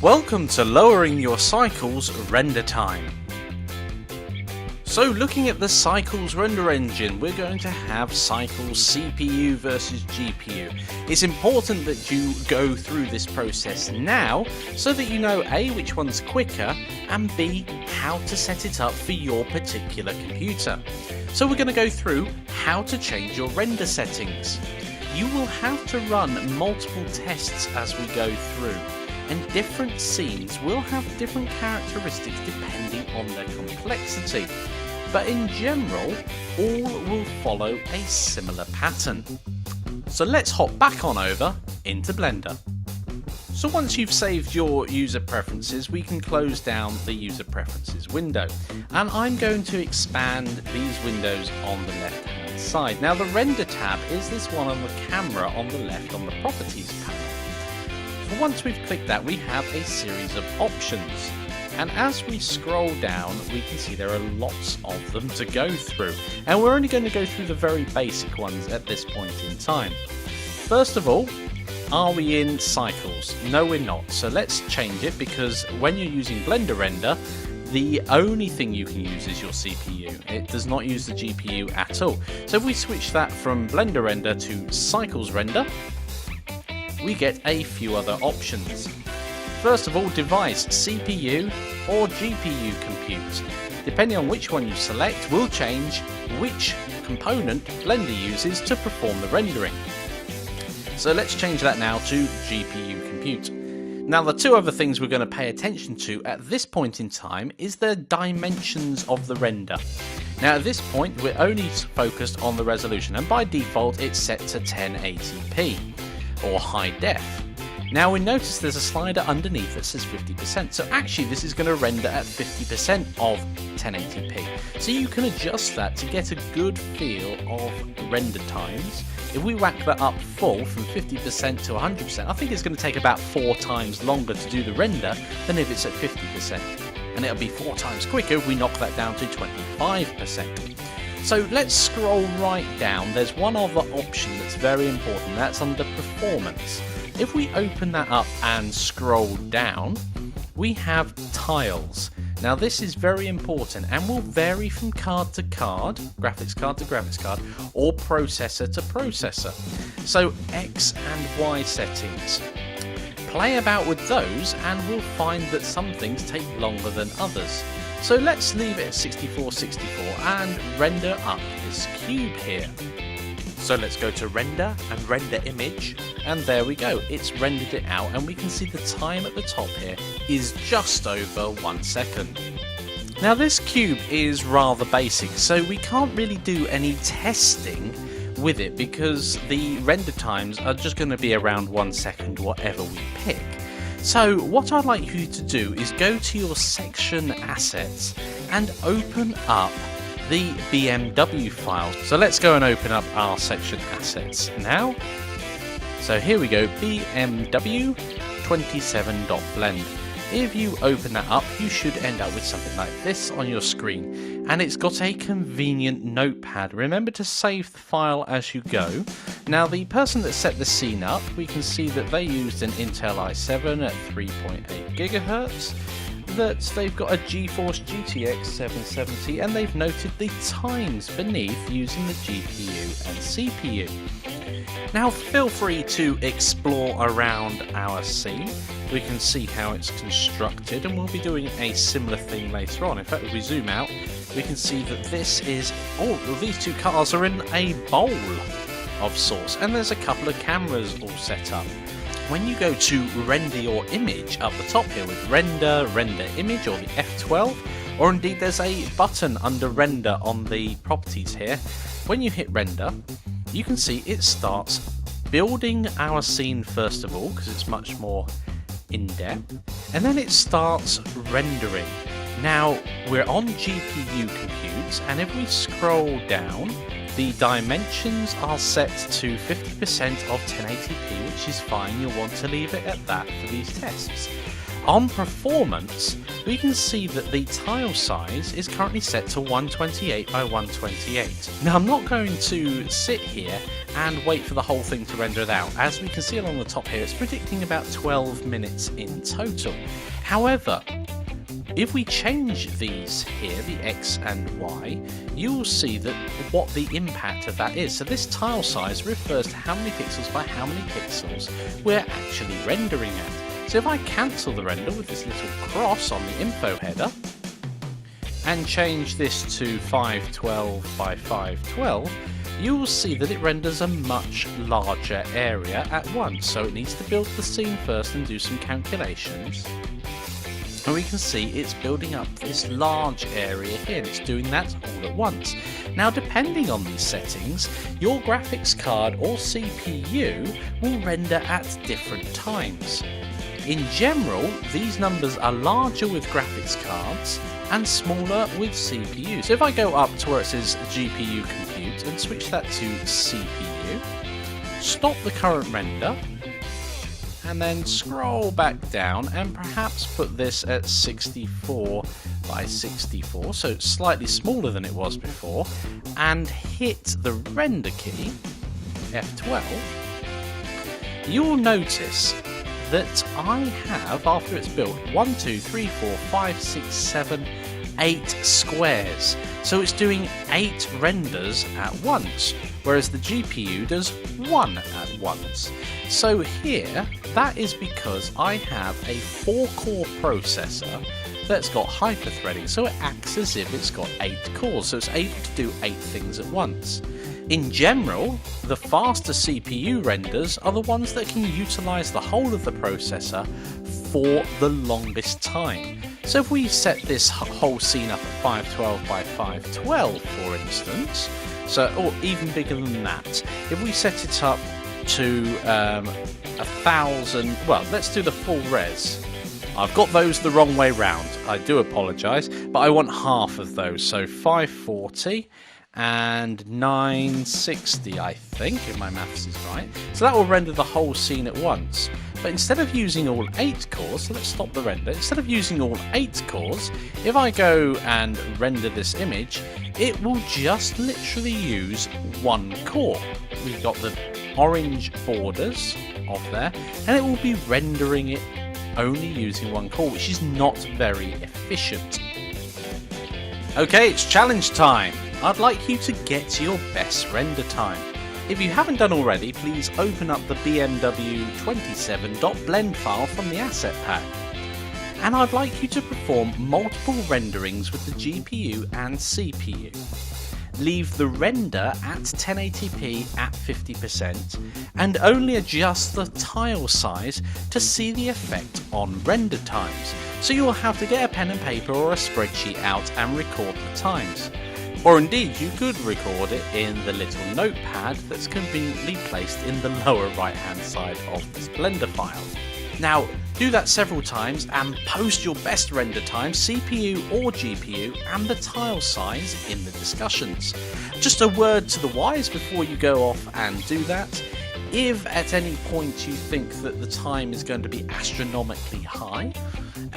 Welcome to Lowering Your Cycles Render Time. So looking at the Cycles render engine, we're going to have Cycles CPU versus GPU. It's important that you go through this process now so that you know A, which one's quicker, and B, how to set it up for your particular computer. So we're going to go through how to change your render settings. You will have to run multiple tests as we go through, and different scenes will have different characteristics depending on their complexity. But in general, all will follow a similar pattern. So let's hop back on over into Blender. So once you've saved your user preferences, we can close down the user preferences window. And I'm going to expand these windows on the left hand side. Now the render tab is this one on the camera on the left on the properties panel. So once we've clicked that, we have a series of options. And as we scroll down, we can see there are lots of them to go through. And we're only going to go through the very basic ones at this point in time. First of all, are we in cycles? No, we're not. So let's change it, because when you're using Blender Render, the only thing you can use is your CPU. It does not use the GPU at all. So if we switch that from Blender Render to Cycles Render, we get a few other options. First of all, device, CPU or GPU compute. Depending on which one you select will change which component Blender uses to perform the rendering. So let's change that now to GPU compute. Now the two other things we're going to pay attention to at this point in time is the dimensions of the render. Now at this point we're only focused on the resolution, and by default it's set to 1080p or high def. Now we notice there's a slider underneath that says 50%, so actually this is going to render at 50% of 1080p. So you can adjust that to get a good feel of render times. If we whack that up full from 50% to 100%, I think it's going to take about 4 times longer to do the render than if it's at 50%. And it'll be 4 times quicker if we knock that down to 25%. So let's scroll right down. There's one other option that's very important, that's under performance. If we open that up and scroll down, we have tiles. Now this is very important and will vary from card to card, graphics card to graphics card, or processor to processor. So X and Y settings. Play about with those and we'll find that some things take longer than others. So let's leave it at 6464 and render up this cube here. So let's go to render and render image, and there we go, it's rendered it out, and we can see the time at the top here is just over 1 second. Now this cube is rather basic, so we can't really do any testing with it because the render times are just going to be around 1 second whatever we pick. So what I'd like you to do is go to your section assets and open up the BMW file. So let's go and open up our section assets now. So here we go, BMW 27.blend. If you open that up, you should end up with something like this on your screen. And it's got a convenient notepad. Remember to save the file as you go. Now the person that set the scene up, we can see that they used an Intel i7 at 3.8 GHz. That they've got a GeForce GTX 770, and they've noted the times beneath using the GPU and CPU. Now feel free to explore around our scene. We can see how it's constructed, and we'll be doing a similar thing later on. In fact, if we zoom out, we can see that this is, these two cars are in a bowl of sorts, and there's a couple of cameras all set up. When you go to render your image up the top here with render image, or the F12, or indeed there's a button under render on the properties here. When you hit render, you can see it starts building our scene first of all, because it's much more in-depth, and then it starts rendering. Now we're on GPU compute, and if we scroll down, the dimensions are set to 50% of 1080p, which is fine. You'll want to leave it at that for these tests. On performance, we can see that the tile size is currently set to 128 by 128. Now I'm not going to sit here and wait for the whole thing to render it out. As we can see along the top here, it's predicting about 12 minutes in total. However, if we change these here, the X and Y, you will see that what the impact of that is. So this tile size refers to how many pixels by how many pixels we're actually rendering at. So if I cancel the render with this little cross on the info header and change this to 512 by 512, you will see that it renders a much larger area at once. So it needs to build the scene first and do some calculations. And we can see it's building up this large area here, and it's doing that all at once. Now, depending on these settings, your graphics card or CPU will render at different times. In general, these numbers are larger with graphics cards and smaller with CPU. So if I go up to where it says GPU compute and switch that to CPU, stop the current render, and then scroll back down and perhaps put this at 64 by 64, so it's slightly smaller than it was before, and hit the render key, F12, you will notice that I have, after it's built, 1, 2, 3, 4, 5, 6, 7, 8 squares. So it's doing 8 renders at once, whereas the GPU does 1 at once. So here, that is because I have a 4-core processor that's got hyperthreading, so it acts as if it's got 8 cores, so it's able to do 8 things at once. In general, the faster CPU renders are the ones that can utilise the whole of the processor for the longest time. So if we set this whole scene up at 512 by 512, for instance, or even bigger than that, if we set it up to 1000, well, let's do the full res. I've got those the wrong way round, I do apologise, but I want half of those, so 540 and 960, I think, if my maths is right. So that will render the whole scene at once. But instead of using all 8 cores, so let's stop the render, instead of using all 8 cores, if I go and render this image, it will just literally use 1 core. We've got the orange borders of there, and it will be rendering it only using 1 core, which is not very efficient. Okay, it's challenge time. I'd like you to get your best render time. If you haven't done already, please open up the BMW27.blend file from the asset pack. And I'd like you to perform multiple renderings with the GPU and CPU. Leave the render at 1080p at 50% and only adjust the tile size to see the effect on render times. So you'll have to get a pen and paper or a spreadsheet out and record the times. Or indeed, you could record it in the little notepad that's conveniently placed in the lower right hand side of this Blender file. Now, do that several times and post your best render time, CPU or GPU, and the tile size in the discussions. Just a word to the wise before you go off and do that. If at any point you think that the time is going to be astronomically high,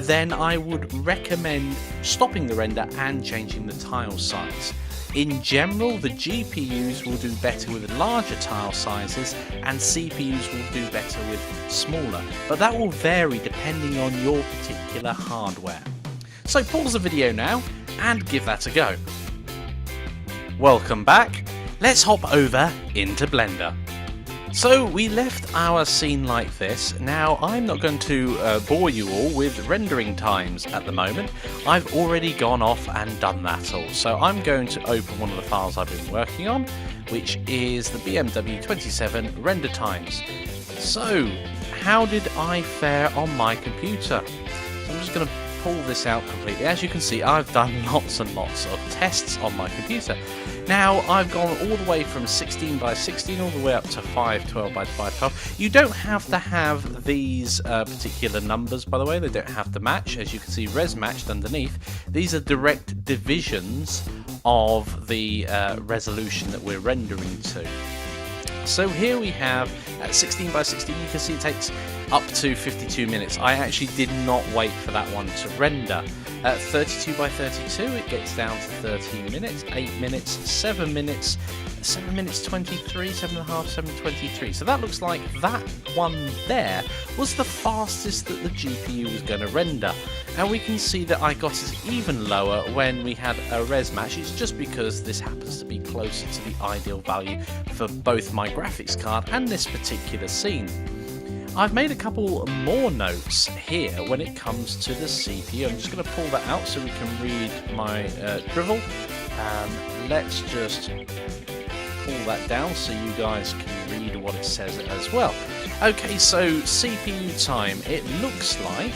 then I would recommend stopping the render and changing the tile size. In general, the GPUs will do better with larger tile sizes and CPUs will do better with smaller, but that will vary depending on your particular hardware. So pause the video now and give that a go. Welcome back. Let's hop over into Blender. So we left our scene like this. Now I'm not going to bore you all with rendering times at the moment. I've already gone off and done that all. So I'm going to open one of the files I've been working on, which is the BMW 27 render times. So how did I fare on my computer? So I'm just going to pull this out completely. As you can see, I've done lots and lots of tests on my computer. Now, I've gone all the way from 16 by 16 all the way up to 512 by 512. You don't have to have these particular numbers, by the way. They don't have to match. As you can see, res matched underneath. These are direct divisions of the resolution that we're rendering to. So here we have at 16 by 16, you can see it takes up to 52 minutes. I actually did not wait for that one to render. At 32 by 32, it gets down to 13 minutes, 8 minutes, 7 minutes, 7 minutes 23, 7.5, 7:23. So that looks like that one there was the fastest that the GPU was going to render. And we can see that I got it even lower when we had a res match. It's just because this happens to be closer to the ideal value for both my graphics card and this particular scene. I've made a couple more notes here when it comes to the CPU. I'm just going to pull that out so we can read my drivel. Let's just pull that down so you guys can read what it says as well. Okay, so CPU time, it looks like,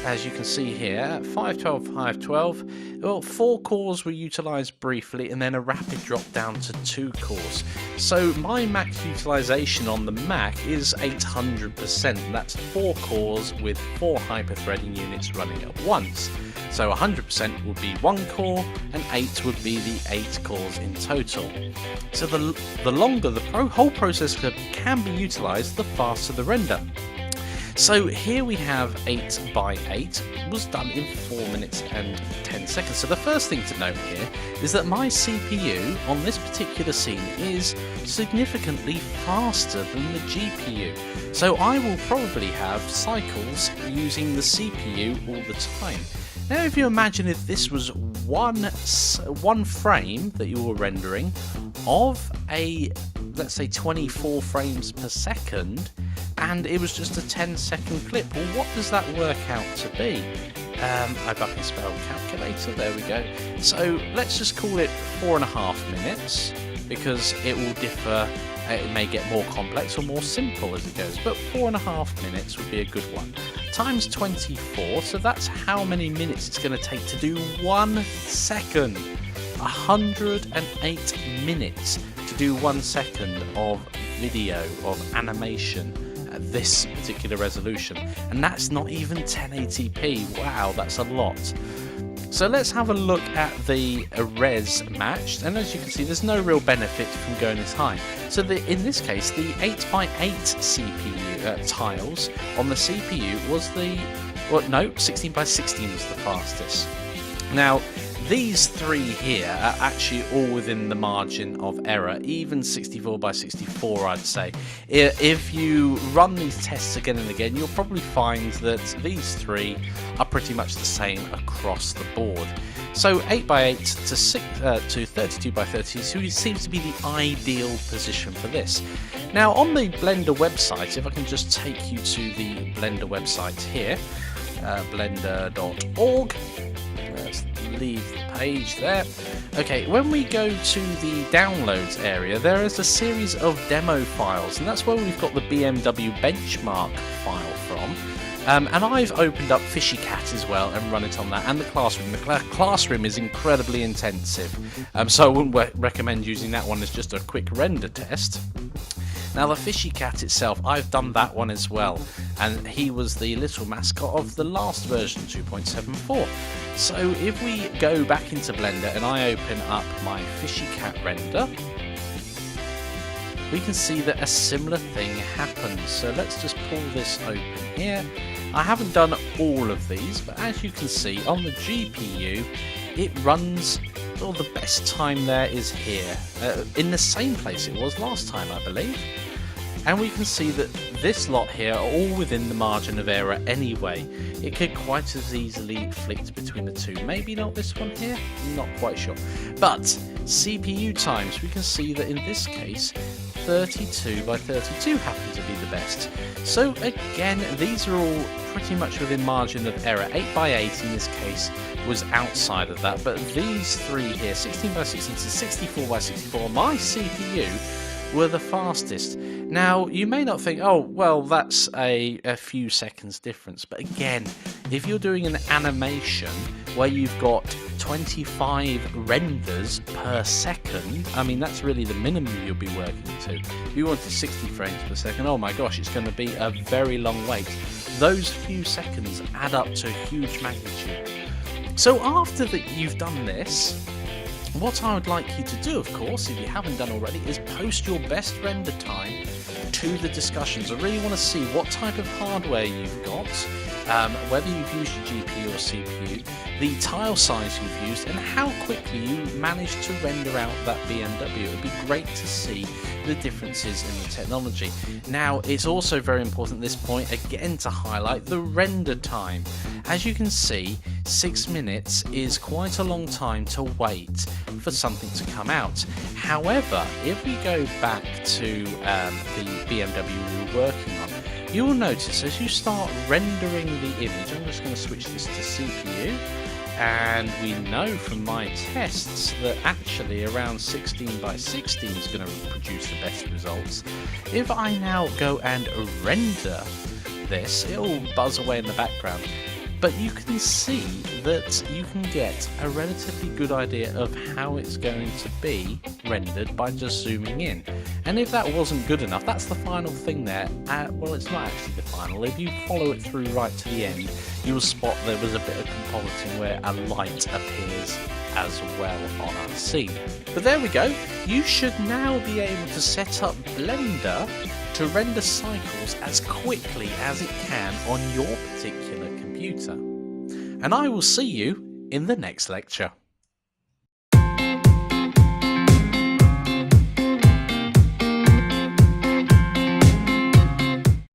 as you can see here, at 512, 512, well, 4 cores were utilised briefly and then a rapid drop down to 2 cores. So my max utilisation on the Mac is 800%, and that's 4 cores with 4 hyper-threading units running at once. So 100% would be 1 core, and 8 would be the 8 cores in total. So the longer the whole processor can be utilised, the faster the render. So here we have 8 by 8 was done in 4 minutes and 10 seconds. So the first thing to note here is that my CPU on this particular scene is significantly faster than the GPU. So I will probably have cycles using the CPU all the time. Now if you imagine if this was one frame that you were rendering of a, let's say, 24 frames per second, and it was just a 10-second clip, well, what does that work out to be? I've up and spell calculator, there we go. So let's just call it 4.5 minutes, because it will differ, it may get more complex or more simple as it goes, but 4.5 minutes would be a good one. Times 24, so that's how many minutes it's going to take to do 1 second. 108 minutes to do 1 second of video, of animation at this particular resolution, and that's not even 1080p. Wow, that's a lot. So let's have a look at the res matched, and as you can see, there's no real benefit from going this high. So in this case, the 8x8 CPU tiles on the CPU was the, well, no, 16x16 was the fastest. Now, these 3 here are actually all within the margin of error, even 64x64, I'd say. If you run these tests again and again, you'll probably find that these 3 are pretty much the same across the board. So 8x8 to 32x32 seems to be the ideal position for this. Now on the Blender website, if I can just take you to the Blender website here, blender.org. Let's leave the page there. Okay, when we go to the downloads area, there is a series of demo files, and that's where we've got the BMW benchmark file from. And I've opened up Fishy Cat as well and run it on that, and the Classroom. The Classroom is incredibly intensive, so I wouldn't recommend using that one as just a quick render test. Now the Fishy Cat itself, I've done that one as well, and he was the little mascot of the last version 2.74. So if we go back into Blender and I open up my Fishy Cat render, we can see that a similar thing happens. So let's just pull this open here. I haven't done all of these, but as you can see on the GPU, it runs, well, the best time there is here, in the same place it was last time, I believe. And we can see that this lot here are all within the margin of error anyway. It could quite as easily flicked between the two. Maybe not this one here, not quite sure. But CPU times, we can see that in this case 32x32 happen to be the best. So again, these are all pretty much within margin of error. 8x8 in this case was outside of that, but these 3 here, 16x16 to 64x64, my CPU were the fastest. Now, you may not think, oh, well, that's a few seconds difference, but again, if you're doing an animation where you've got 25 renders per second, I mean, that's really the minimum you'll be working to. If you wanted 60 frames per second, oh my gosh, it's going to be a very long wait. Those few seconds add up to a huge magnitude. So after that you've done this, What I would like you to do, of course, if you haven't done already, is post your best render time to the discussions. I really want to see what type of hardware you've got, whether you've used your GPU or CPU, the tile size you've used, and how quickly you managed to render out that BMW. It would be great to see the differences in the technology. Now, it's also very important at this point, again, to highlight the render time. As you can see, 6 minutes is quite a long time to wait for something to come out. However, if we go back to the BMW we were working on, you will notice as you start rendering the image, I'm just going to switch this to CPU, and we know from my tests that actually around 16 by 16 is going to produce the best results. If I now go and render this, it will buzz away in the background, but you can see that you can get a relatively good idea of how it's going to be rendered by just zooming in. And if that wasn't good enough, that's the final thing there. Well, it's not actually the final. If you follow it through right to the end, you will spot there was a bit of compositing where a light appears as well on our scene. But there we go. You should now be able to set up Blender to render cycles as quickly as it can on your particular computer. And I will see you in the next lecture.